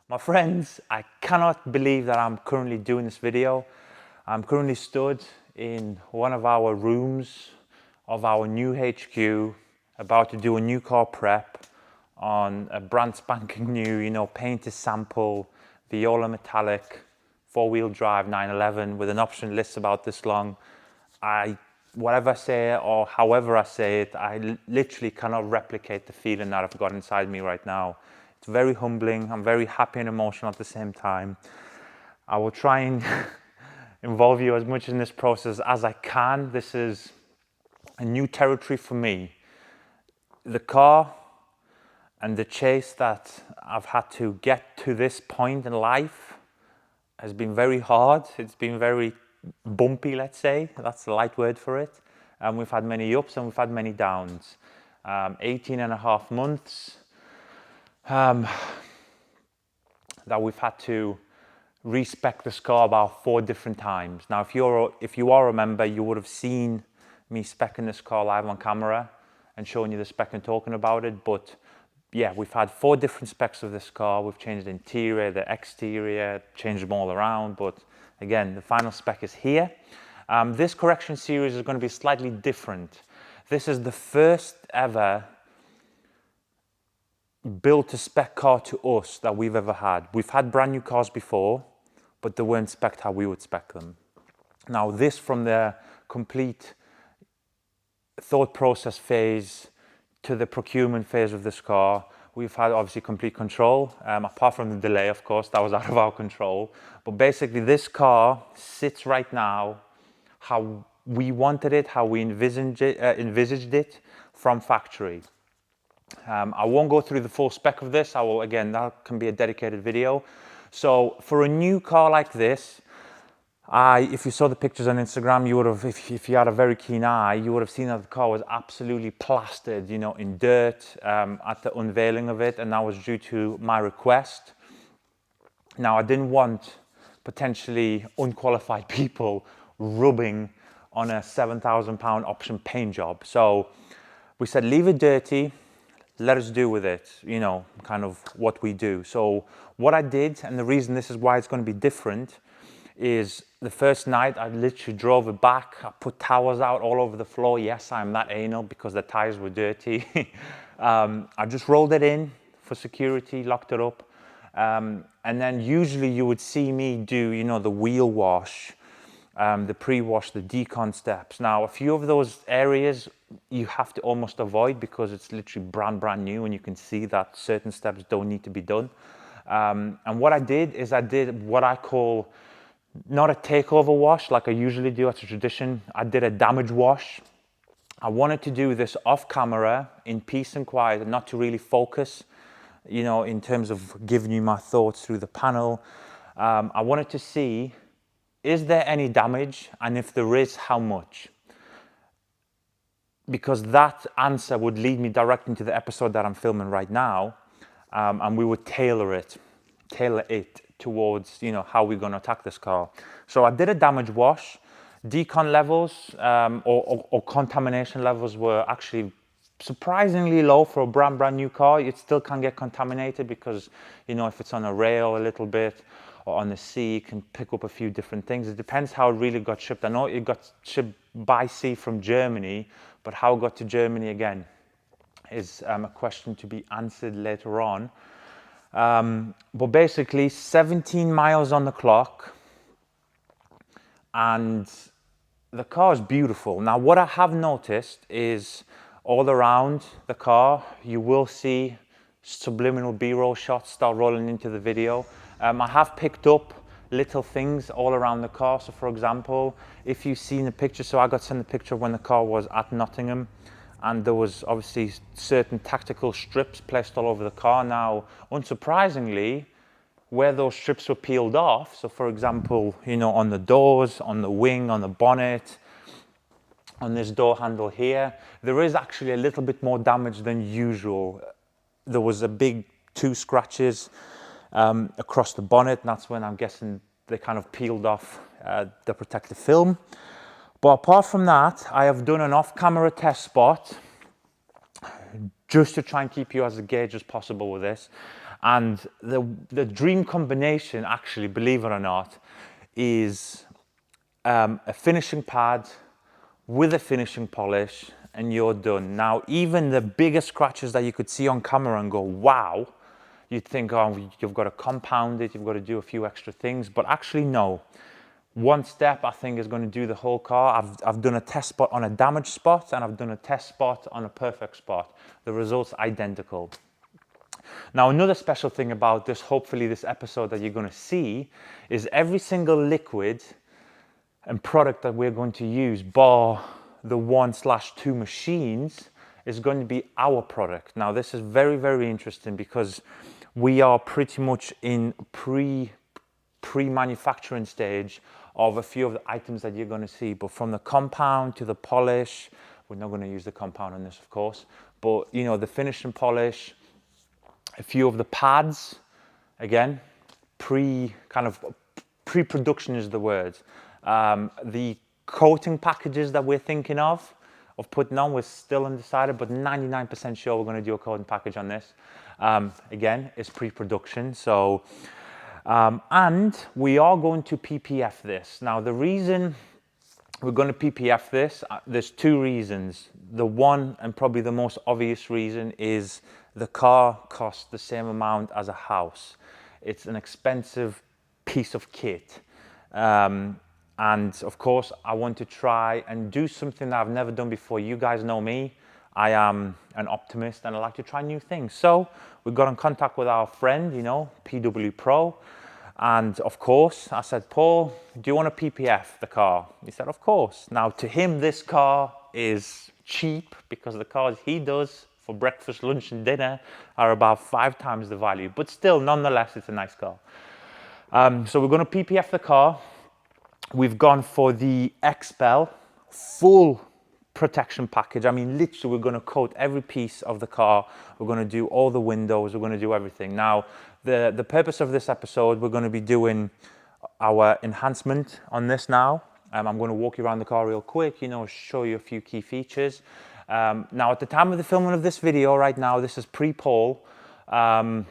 My friends, I cannot believe that I'm currently doing this video. I'm currently stood in one of our rooms of our new HQ, about to do a new car prep on a brand spanking new, Paint To Sample Viola metallic 4-wheel drive 911 with an option list about this long. Whatever I say or however I say it, I literally cannot replicate the feeling that I've got inside me right now. It's very humbling. I'm very happy and emotional at the same time. I will try and involve you as much in this process as I can. This is a new territory for me. The car and the chase that I've had to get to this point in life has been very hard. It's been very bumpy, let's say. That's the light word for it. And we've had many ups and we've had many downs. 18 and a half months that we've had to respec this car about 4 different times. Now, if you are a member, you would have seen me speccing this car live on camera and showing you the spec and talking about it. But yeah, we've had 4 different specs of this car. We've changed the interior, the exterior, changed them all around. But again, the final spec is here. This correction series is going to be slightly different. This is the first ever built to spec car to us that we've ever had. We've had brand new cars before, but they weren't spec'd how we would spec them. Now this, from the complete thought process phase to the procurement phase of this car, we've had obviously complete control, apart from the delay, of course, that was out of our control. But basically this car sits right now how we wanted it, how we envisaged it from factory. I won't go through the full spec of this. Again, that can be a dedicated video. So for a new car like this, if you saw the pictures on Instagram, you would have, if you had a very keen eye, you would have seen that the car was absolutely plastered, in dirt at the unveiling of it, and that was due to my request. Now, I didn't want potentially unqualified people rubbing on a £7,000 option paint job. So we said, leave it dirty, let us do with it, kind of what we do. So what I did, and the reason this is why it's going to be different, is the first night I literally drove it back. I put towels out all over the floor. Yes, I'm that anal because the tires were dirty. I just rolled it in for security, locked it up. And then usually you would see me do, the wheel wash, the pre-wash, the decon steps. Now, a few of those areas you have to almost avoid because it's literally brand new and you can see that certain steps don't need to be done. And what I did is I did what I call not a takeover wash like I usually do. It's a tradition. I did a damage wash. I wanted to do this off camera in peace and quiet and not to really focus, in terms of giving you my thoughts through the panel. I wanted to see, is there any damage? And if there is, how much? Because that answer would lead me directly into the episode that I'm filming right now. And we would tailor it towards, how we're going to attack this car. So I did a damage wash. Decon levels or contamination levels were actually surprisingly low for a brand new car. It still can get contaminated because, if it's on a rail a little bit or on the sea, it can pick up a few different things. It depends how it really got shipped. I know it got shipped by sea from Germany, but how it got to Germany again is a question to be answered later on. But basically 17 miles on the clock and the car is beautiful. Now, what I have noticed is all around the car, you will see subliminal B-roll shots start rolling into the video. I have picked up little things all around the car. So for example, if you've seen the picture, so I got sent a picture when the car was at Nottingham, and there was obviously certain tactical strips placed all over the car. Now, unsurprisingly, where those strips were peeled off, so for example, on the doors, on the wing, on the bonnet, on this door handle here, there is actually a little bit more damage than usual. There was a big 2 scratches across the bonnet, and that's when I'm guessing they kind of peeled off the protective film. But apart from that, I have done an off-camera test spot just to try and keep you as engaged as possible with this. And the dream combination, actually, believe it or not, is a finishing pad with a finishing polish, and you're done. Now, even the biggest scratches that you could see on camera and go, wow, you'd think, oh, you've got to compound it, you've got to do a few extra things, but actually no. One step, I think, is going to do the whole car. I've done a test spot on a damaged spot, and I've done a test spot on a perfect spot. The results identical. Now, another special thing about this, hopefully this episode that you're going to see, is every single liquid and product that we're going to use, bar the 1/2 machines, is going to be our product. Now, this is very, very interesting because we are pretty much in pre-manufacturing stage of a few of the items that you're going to see. But from the compound to the polish, we're not going to use the compound on this, of course, but you know, the finish and polish, a few of the pads, again, pre-production is the word. The coating packages that we're thinking of putting on, we're still undecided, but 99% sure we're going to do a coating package on this. Again, it's pre-production. So, and we are going to PPF this. Now, the reason we're going to PPF this, there's two reasons. The one, and probably the most obvious reason, is the car costs the same amount as a house. It's an expensive piece of kit. And of course, I want to try and do something that I've never done before. You guys know me. I am an optimist and I like to try new things. So we got in contact with our friend, you know, PW Pro. And of course, I said, Paul, do you want to PPF the car? He said, of course. Now, to him, this car is cheap because the cars he does for breakfast, lunch, and dinner are about 5 times the value. But still, nonetheless, it's a nice car. So we're going to PPF the car. We've gone for the XPEL full protection package. I mean, literally, we're going to coat every piece of the car. We're going to do all the windows. We're going to do everything. Now, the purpose of this episode, we're going to be doing our enhancement on this now. I'm going to walk you around the car real quick, you know, show you a few key features. Now, at the time of the filming of this video right now, this is pre-Paul. I'm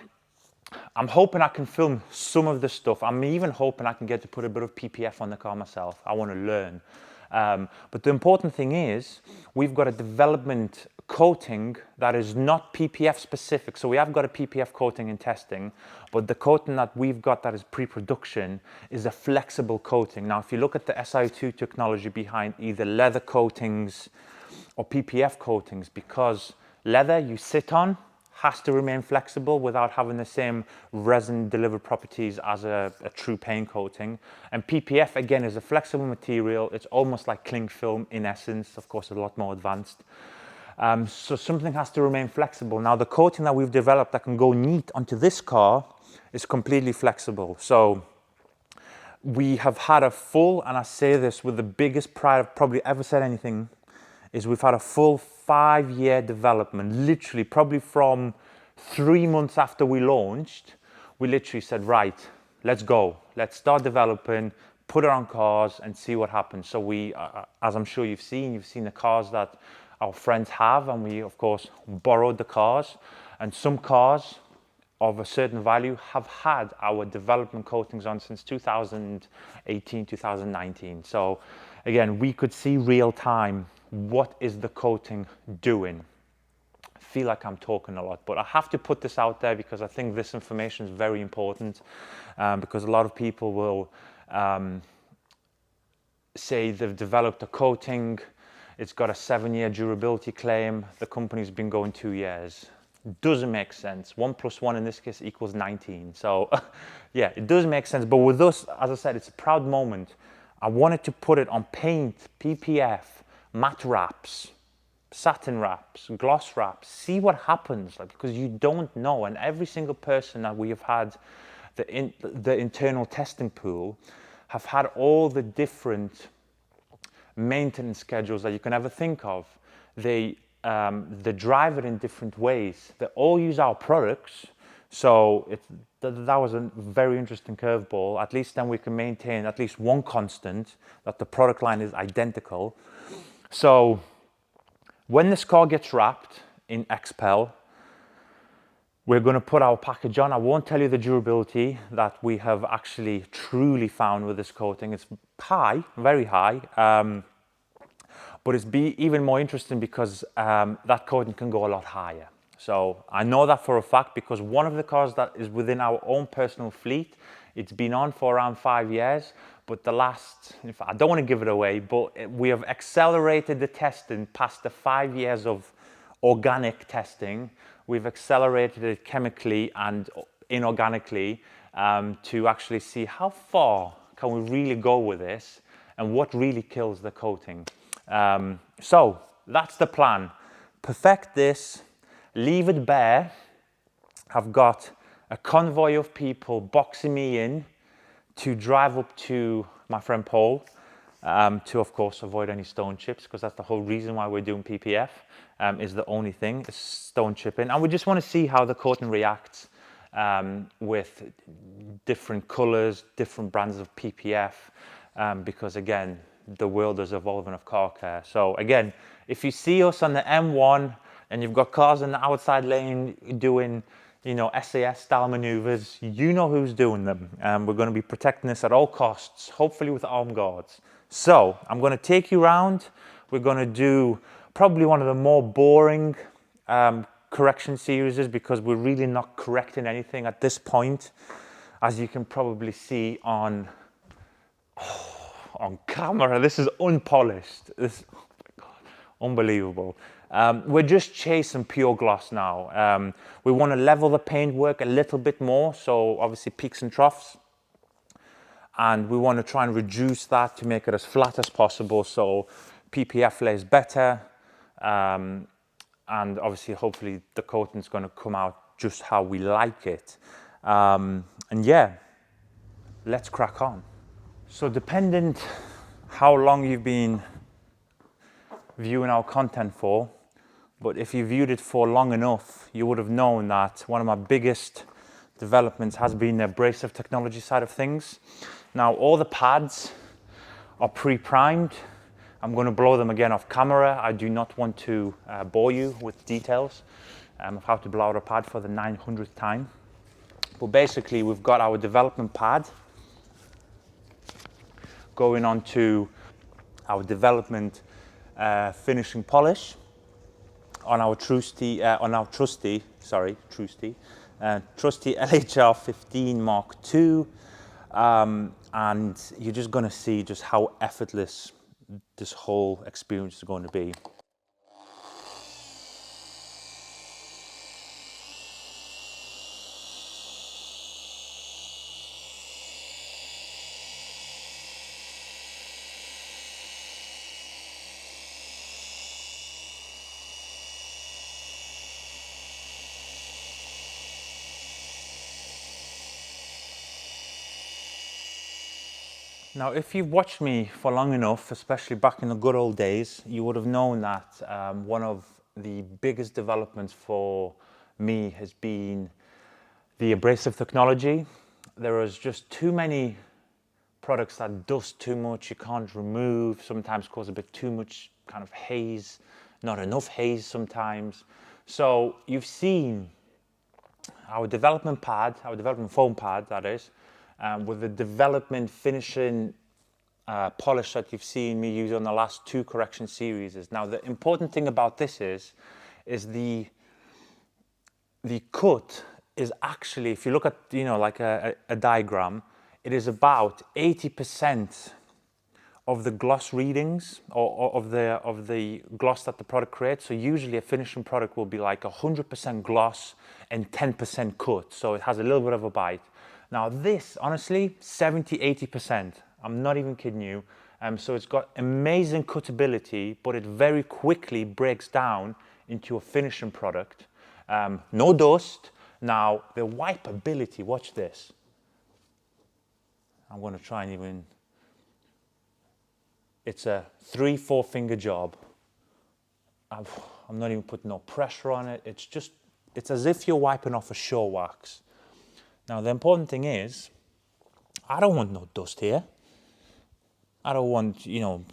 hoping I can film some of the stuff. I'm even hoping I can get to put a bit of PPF on the car myself. I want to learn. But the important thing is we've got a development coating that is not PPF specific. So we have got a PPF coating in testing, but the coating that we've got that is pre-production is a flexible coating. Now, if you look at the SiO2 technology behind either leather coatings or PPF coatings, because leather you sit on has to remain flexible without having the same resin delivered properties as a true paint coating. And PPF, again, is a flexible material. It's almost like cling film in essence, of course, a lot more advanced. So something has to remain flexible. Now, the coating that we've developed that can go neat onto this car is completely flexible. So we have had a full, and I say this with the biggest pride I've probably ever said anything, is we've had a full 5-year development, literally probably from 3 months after we launched, we literally said, right, let's go. Let's start developing, put it on cars and see what happens. So we, as I'm sure you've seen the cars that our friends have, and we, of course, borrowed the cars. And some cars of a certain value have had our development coatings on since 2018, 2019. So again, we could see real time, what is the coating doing? I feel like I'm talking a lot, but I have to put this out there because I think this information is very important, because a lot of people will say they've developed a coating, it's got a 7-year durability claim, the company's been going 2 years. Doesn't make sense. 1 + 1 in this case equals 19. So yeah, it does make sense. But with us, as I said, it's a proud moment. I wanted to put it on paint, PPF, matte wraps, satin wraps, gloss wraps, see what happens, like, because you don't know. And every single person that we have had the internal testing pool have had all the different maintenance schedules that you can ever think of. They drive it in different ways. They all use our products. So that was a very interesting curveball. At least then we can maintain at least one constant, that the product line is identical. So when this car gets wrapped in XPEL, We're going to put our package on. I won't tell you the durability that we have actually truly found with this coating. It's high, very high, but it's even more interesting because that coating can go a lot higher. So I know that for a fact because one of the cars that is within our own personal fleet, it's been on for around 5 years, but the last, I don't want to give it away, but we have accelerated the testing past the 5 years of organic testing. We've accelerated it chemically and inorganically to actually see how far can we really go with this and what really kills the coating. So that's the plan. Perfect this, leave it bare. I've got a convoy of people boxing me in to drive up to my friend Paul to, of course, avoid any stone chips, because that's the whole reason why we're doing PPF, is the only thing, is stone chipping. And we just want to see how the coating reacts with different colors, different brands of PPF, because again, the world is evolving of car care. So again, if you see us on the M1 and you've got cars in the outside lane doing, you know, SAS style maneuvers, you know who's doing them. We're going to be protecting this at all costs, hopefully with armed guards. So I'm going to take you around. We're going to do probably one of the more boring correction series because we're really not correcting anything at this point, as you can probably see on camera. This is unpolished. This, oh my God, unbelievable. We're just chasing pure gloss now. We want to level the paintwork a little bit more, so obviously peaks and troughs. And we want to try and reduce that to make it as flat as possible, so PPF lays better. And obviously, hopefully, the coating's going to come out just how we like it. And yeah, let's crack on. So dependent how long you've been viewing our content for, but if you viewed it for long enough, you would have known that one of my biggest developments has been the abrasive technology side of things. Now, all the pads are pre-primed. I'm going to blow them again off camera. I do not want to bore you with details of how to blow out a pad for the 900th time. But basically, we've got our development pad going on to our development finishing polish on our trusty LHR 15 Mark II, and you're just going to see just how effortless this whole experience is going to be. Now, if you've watched me for long enough, especially back in the good old days, you would have known that one of the biggest developments for me has been the abrasive technology. There is just too many products that dust too much, you can't remove, sometimes cause a bit too much kind of haze, not enough haze sometimes. So you've seen our development pad, our development foam pad, that is, with the development finishing polish that you've seen me use on the last two correction series. Now, the important thing about this is the cut is actually, if you look at, you know, like a diagram, it is about 80% of the gloss readings or of the gloss that the product creates. So usually a finishing product will be like 100% gloss and 10% cut. So it has a little bit of a bite. Now this, honestly, 70, 80%. I'm not even kidding you. So it's got amazing cutability, but it very quickly breaks down into a finishing product. No dust. Now the wipeability, watch this. I'm going to try and even, it's a 3-4 finger job. I'm not even putting no pressure on it. It's as if you're wiping off a shore wax. Now the important thing is, I don't want no dust here. I don't want, you know,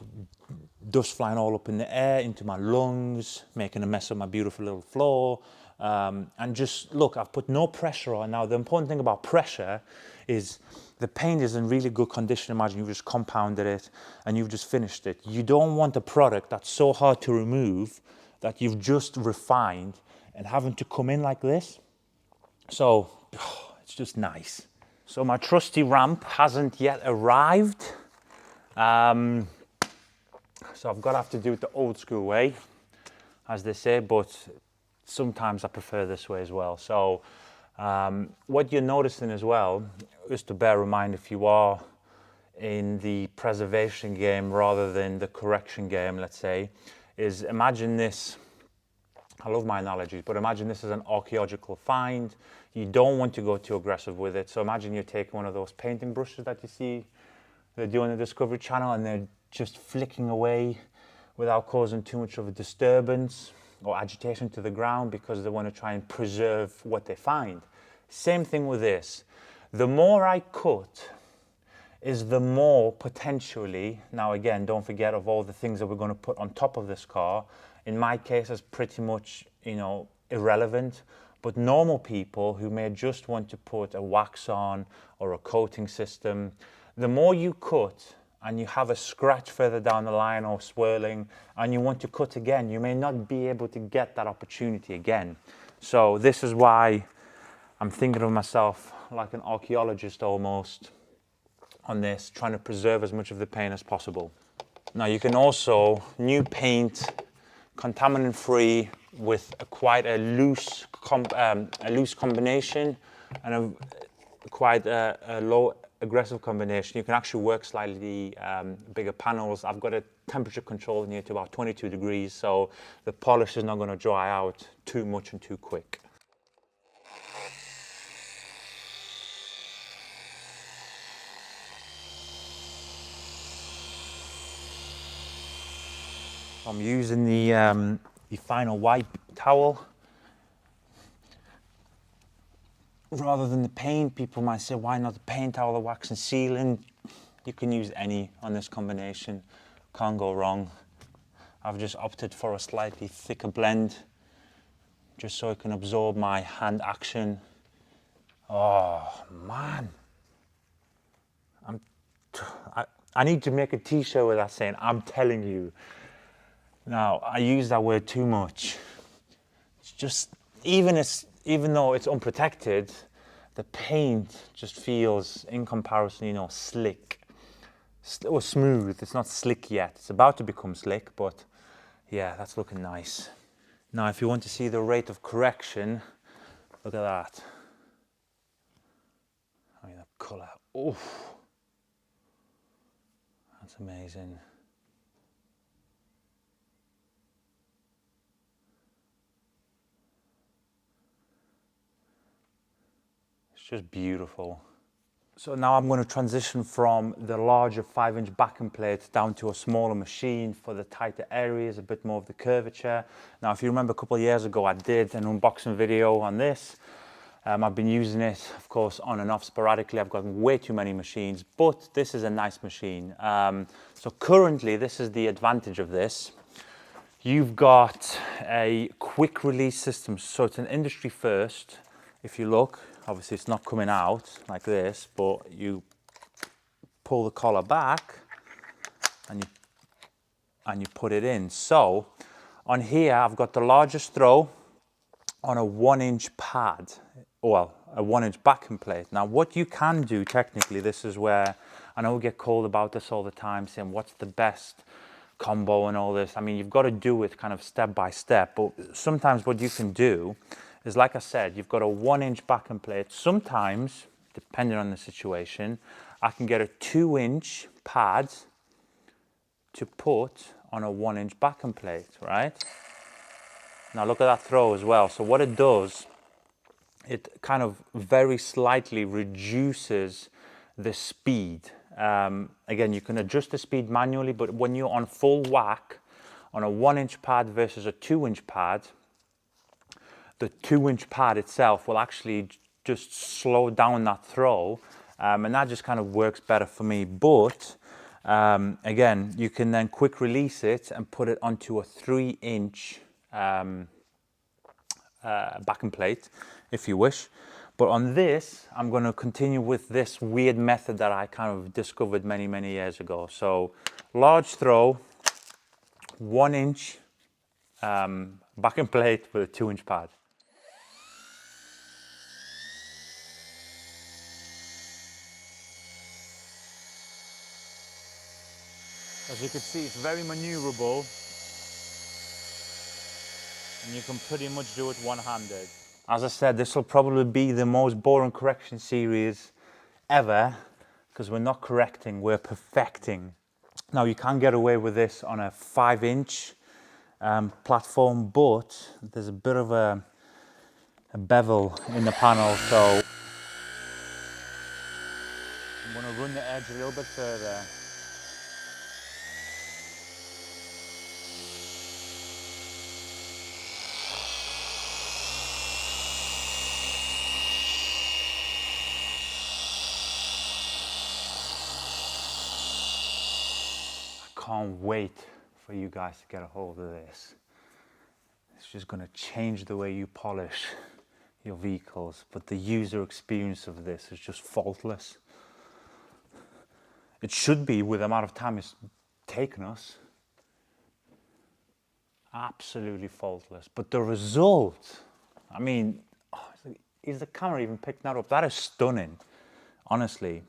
dust flying all up in the air into my lungs, making a mess of my beautiful little floor. And just look, I've put no pressure on. Now, the important thing about pressure is the paint is in really good condition. Imagine you've just compounded it and you've just finished it. You don't want a product that's so hard to remove that you've just refined and having to come in like this. So it's just nice. So my trusty ramp hasn't yet arrived. So I've got to have to do it the old school way, as they say, but sometimes I prefer this way as well. So what you're noticing as well, just to bear in mind if you are in the preservation game rather than the correction game, let's say, is imagine this. I love my analogies, but imagine this is an archaeological find. You don't want to go too aggressive with it. So imagine you're taking one of those painting brushes that you see they do on the Discovery Channel and they're just flicking away without causing too much of a disturbance or agitation to the ground because they want to try and preserve what they find. Same thing with this. The more I cut is the more potentially, now again, don't forget of all the things that we're going to put on top of this car. In my case, it's pretty much, irrelevant. But normal people who may just want to put a wax on or a coating system, the more you cut and you have a scratch further down the line or swirling and you want to cut again, you may not be able to get that opportunity again. So this is why I'm thinking of myself like an archaeologist almost on this, trying to preserve as much of the paint as possible. Now you can also new paint, contaminant free, with quite a loose combination and quite a low aggressive combination. You can actually work slightly bigger panels. I've got a temperature control in here to about 22 degrees, so the polish is not going to dry out too much and too quick. I'm using the final wipe towel rather than the paint. People might say, why not the paint towel, the wax and sealing? You can use any on this combination. Can't go wrong. I've just opted for a slightly thicker blend just so it can absorb my hand action. Oh man. I need to make a t-shirt with that saying, I'm telling you. Now, I use that word too much. It's just, even though it's unprotected, the paint just feels, in comparison, slick. Or smooth. It's not slick yet. It's about to become slick, but yeah, that's looking nice. Now, if you want to see the rate of correction, look at that. I mean, the colour. Oof. That's amazing. It's just beautiful. So now I'm going to transition from the larger 5-inch backing plate down to a smaller machine for the tighter areas, a bit more of the curvature. Now, if you remember a couple of years ago, I did an unboxing video on this. I've been using it, of course, on and off sporadically. I've got way too many machines, but this is a nice machine. So currently, this is the advantage of this. You've got a quick release system. So it's an industry first. If you look, obviously it's not coming out like this, but you pull the collar back and you put it in. So on here, I've got the largest throw on a 1-inch pad, well, a 1-inch backing plate. Now, what you can do technically, this is where I know we get called about this all the time, saying what's the best combo and all this. I mean, you've got to do it kind of step by step, but sometimes what you can do is, like I said, you've got a 1-inch backing plate. Sometimes, depending on the situation, I can get a 2-inch pad to put on a 1-inch backing plate, right? Now look at that throw as well. So what it does, it kind of very slightly reduces the speed. Again, you can adjust the speed manually, but when you're on full whack on a 1-inch pad versus a 2-inch pad, the 2-inch pad itself will actually just slow down that throw, and that just kind of works better for me. But again, you can then quick release it and put it onto a 3-inch backing plate, if you wish. But on this, I'm going to continue with this weird method that I kind of discovered many, many years ago. So large throw, 1 inch backing plate with a 2-inch pad. As you can see, it's very maneuverable, and you can pretty much do it one-handed. As I said, this will probably be the most boring correction series ever, because we're not correcting, we're perfecting. Now, you can get away with this on a 5-inch platform, but there's a bit of a bevel in the panel, so I'm going to run the edge a little bit further. Can't wait for you guys to get a hold of this. It's just going to change the way you polish your vehicles, but the user experience of this is just faultless. It should be, with the amount of time it's taken us. Absolutely faultless. But the result, I mean, is the camera even picking that up? That is stunning, honestly.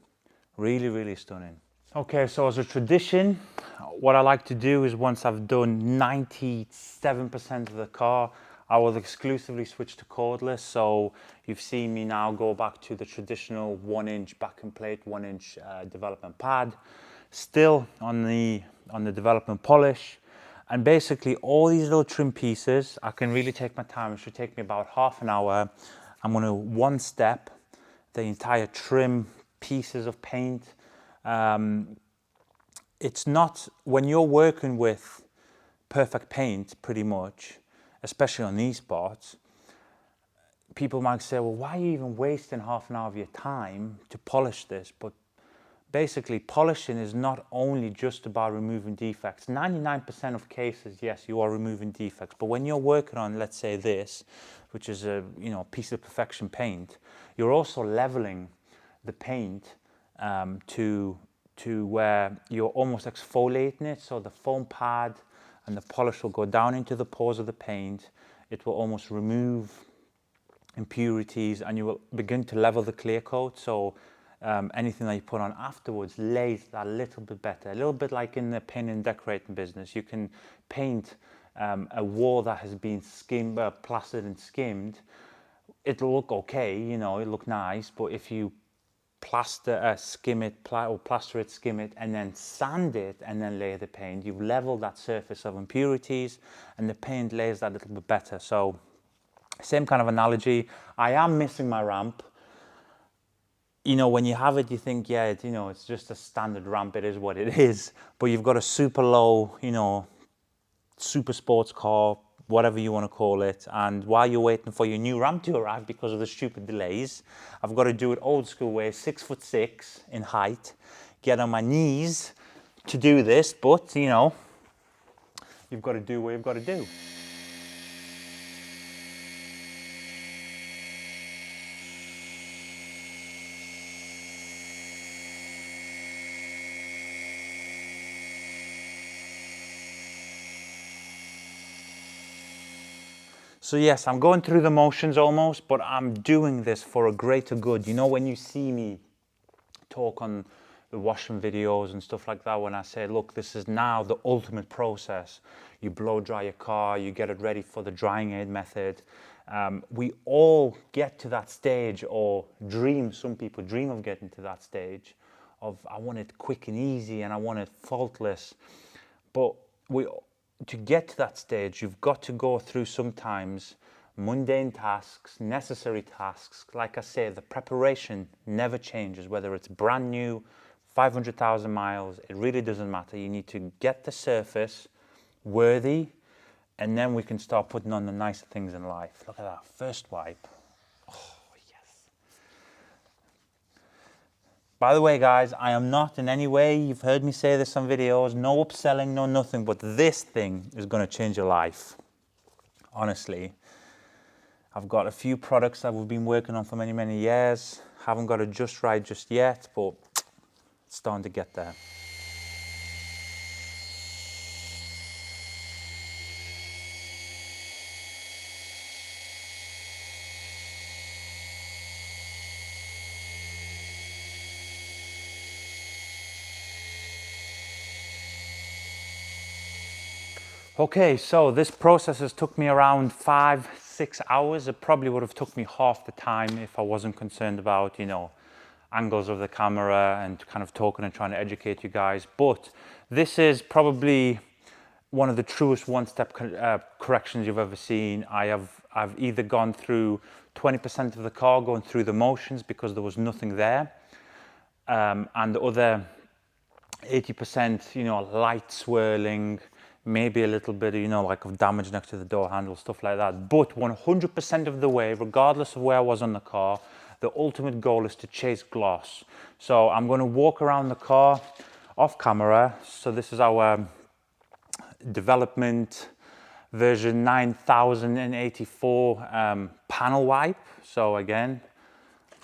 Really, really stunning. Okay, so as a tradition, what I like to do is once I've done 97% of the car, I will exclusively switch to cordless. So you've seen me now go back to the traditional 1-inch backing plate, 1-inch development pad, still on the development polish. And basically all these little trim pieces, I can really take my time. It should take me about half an hour. I'm going to one step the entire trim pieces of paint. It's not, when you're working with perfect paint pretty much, especially on these spots, people might say, well, why are you even wasting half an hour of your time to polish this? But basically polishing is not only just about removing defects. 99% of cases, yes, you are removing defects, but when you're working on, let's say this, which is a piece of perfection paint, you're also leveling the paint to where you're almost exfoliating it, so the foam pad and the polish will go down into the pores of the paint. It will almost remove impurities, and you will begin to level the clear coat, so anything that you put on afterwards lays that little bit better. A little bit like in the paint and decorating business. You can paint a wall that has been skimmed, plastered and skimmed. It'll look okay, it'll look nice, but if you plaster it, skim it, and then sand it, and then lay the paint, you've leveled that surface of impurities, and the paint lays that little bit better. So, same kind of analogy. I am missing my ramp. When you have it, you think, yeah, it's just a standard ramp. It is what it is. But you've got a super low, super sports car, whatever you want to call it, and while you're waiting for your new ramp to arrive because of the stupid delays, I've got to do it old school way, 6'6" in height, get on my knees to do this, but you've got to do what you've got to do. So yes, I'm going through the motions almost, but I'm doing this for a greater good. When you see me talk on the washing videos and stuff like that, when I say, look, this is now the ultimate process. You blow dry your car, you get it ready for the drying aid method. We all get to that stage, or some people dream of getting to that stage of, I want it quick and easy and I want it faultless. But to get to that stage, you've got to go through sometimes mundane tasks, necessary tasks. Like I say, the preparation never changes, whether it's brand new, 500,000 miles, it really doesn't matter. You need to get the surface worthy, and then we can start putting on the nicer things in life. Look at that, first wipe. Oh, yes. By the way, guys, I am not in any way, you've heard me say this on videos, no upselling, no nothing, but this thing is going to change your life. Honestly. I've got a few products that we've been working on for many, many years. Haven't got it just right just yet, but it's starting to get there. Okay, so this process has took me around 5-6 hours. It probably would have took me half the time if I wasn't concerned about, you know, angles of the camera and kind of talking and trying to educate you guys. But this is probably one of the truest one-step corrections you've ever seen. I've either gone through 20% of the car going through the motions because there was nothing there, and the other 80%, you know, light swirling, maybe a little bit, you know, like of damage next to the door handle, stuff like that. But 100% of the way, regardless of where I was on the car, the ultimate goal is to chase gloss. So I'm going to walk around the car off camera. So this is our development version 9084 panel wipe. So again,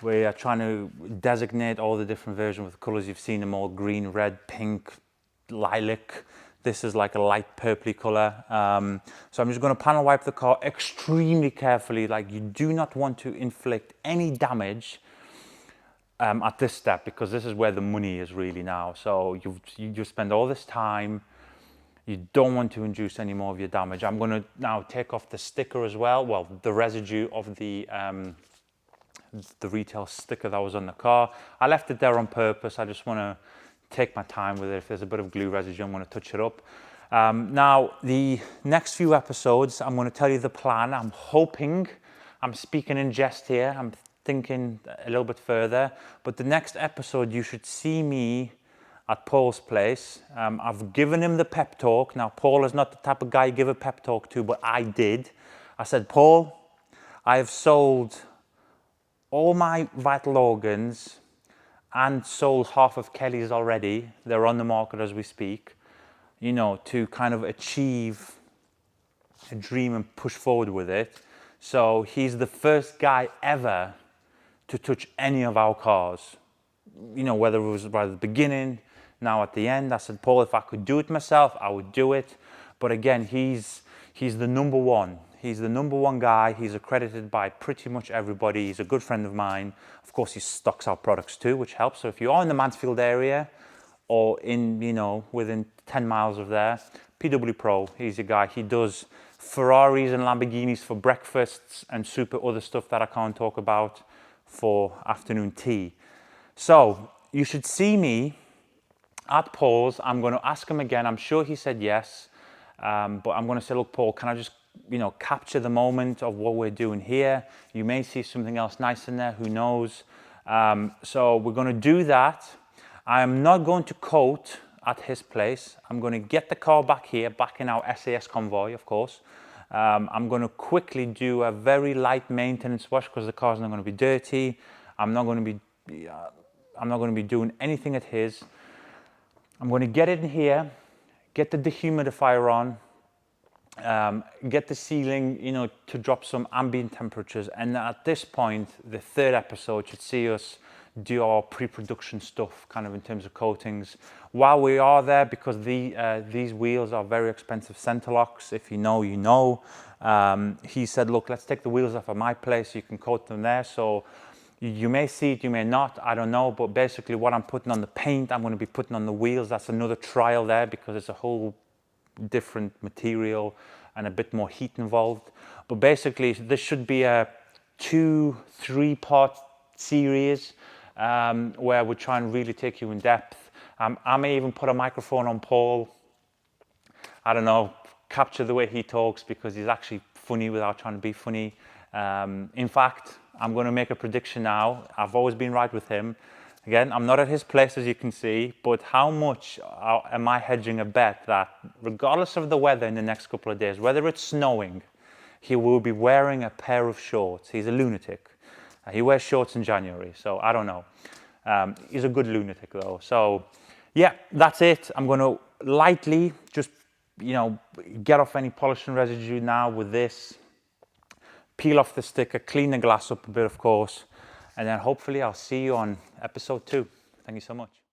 we are trying to designate all the different versions with colors. You've seen them all: green, red, pink, lilac. This is like a light purpley color. So I'm just going to panel wipe the car extremely carefully. Like, you do not want to inflict any damage at this step, because this is where the money is really now. So you spend all this time. You don't want to induce any more of your damage. I'm going to now take off the sticker as well. Well, the residue of the retail sticker that was on the car. I left it there on purpose. I just want to take my time with it. If there's a bit of glue residue, I'm going to touch it up. Now, the next few episodes, I'm going to tell you the plan. I'm hoping, I'm speaking in jest here, I'm thinking a little bit further, but the next episode you should see me at Paul's place. I've given him the pep talk. Now, Paul is not the type of guy you give a pep talk to, but I did. I said, Paul, I have sold all my vital organs and sold half of Kelly's already. They're on the market as we speak, you know, to kind of achieve a dream and push forward with it. So he's the first guy ever to touch any of our cars, you know, whether it was right at the beginning, now at the end. I said, Paul, if I could do it myself, I would do it. But again, he's the number one. He's the number one guy. He's accredited by pretty much everybody. He's a good friend of mine. Of course, he stocks our products too, which helps. So if you are in the Mansfield area or in, you know, within 10 miles of there, PW Pro, he's a guy. He does Ferraris and Lamborghinis for breakfasts and super other stuff that I can't talk about for afternoon tea. So you should see me at Paul's. I'm going to ask him again. I'm sure he said yes. But I'm going to say, look, Paul, can I just, you know, capture the moment of what we're doing here? You may see something else nice in there, who knows? So we're going to do that. I am not going to coat at his place. I'm going to get the car back here, back in our SAS convoy, of course. I'm going to quickly do a very light maintenance wash because the car's not going to be dirty. I'm not going to be doing anything at his. I'm going to get it in here, get the dehumidifier on, get the ceiling, you know, to drop some ambient temperatures. And at this point, the third episode should see us do our pre-production stuff, kind of in terms of coatings. While we are there, because these wheels are very expensive center locks, if you know, you know. He said, look, let's take the wheels off at my place, you can coat them there. So you may see it, you may not, I don't know. But basically what I'm putting on the paint, I'm going to be putting on the wheels. That's another trial there, because it's a whole different material and a bit more heat involved. But basically this should be a 2-3 part series where we try and really take you in depth. I may even put a microphone on Paul. I don't know, capture the way he talks, because he's actually funny without trying to be funny. In fact, I'm going to make a prediction now. I've always been right with him. Again, I'm not at his place, as you can see, but how much am I hedging a bet that regardless of the weather in the next couple of days, whether it's snowing, he will be wearing a pair of shorts. He's a lunatic. He wears shorts in January, so I don't know. He's a good lunatic though. So yeah, that's it. I'm going to lightly just, you know, get off any polishing residue now with this. peel off the sticker, clean the glass up a bit, of course, and then hopefully I'll see you on episode 2. Thank you so much.